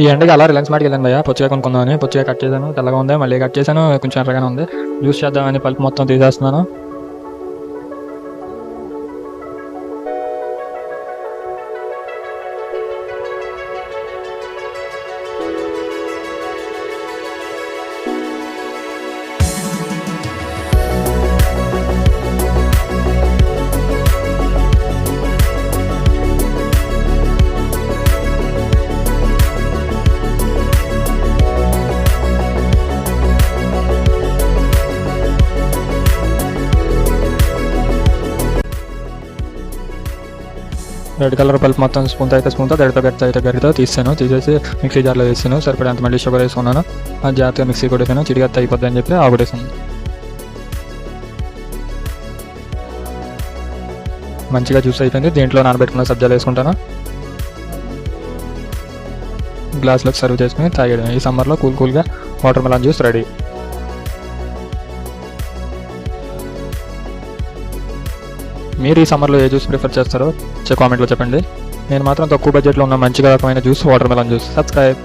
ఈ ఎండకి అలా రిలయన్స్ మార్ట్కి వెళ్ళాను భయ్యా, పుచ్చకాయ కొనుక్కుందామని. పుచ్చకాయ కట్ చేశాను, తెల్లగా ఉంది. మళ్ళీ కట్ చేశాను, కొంచెం ఎర్రగానే ఉంది. జ్యూస్ చేద్దామని పల్పు మొత్తం తీసేస్తున్నాను. రెడ్ కలర్ పల్ప్ మొత్తం స్పూన్తో గరిటతో తీసేసి మిక్సీ జార్లో వేసాను. సరిపడే అంత మళ్ళీ షుగర్ వేసుకున్నాను. అది జాగ్రత్తగా మిక్సీ కొట్టేసాను. చిడిగత్త అయిపోద్ది అని చెప్పి ఆగుడేసాను. మంచిగా జ్యూస్ అయిపోయింది. దీంట్లో నానబెట్టుకున్న సబ్జాలు వేసుకుంటాను. గ్లాస్లోకి సర్వ్ చేసుకుని తాగేయడం. ఈ సమ్మర్లో కూల్గా వాటర్ మెలన్ జ్యూస్ రెడీ. మీరు ఈ సమ్మర్లో ఏ జ్యూస్ ప్రిఫర్ చేస్తారో కామెంట్లో చెప్పండి. నేను మాత్రం తక్కువ బడ్జెట్లో ఉన్న మంచిగా రకమైన juice water melon juice. Subscribe.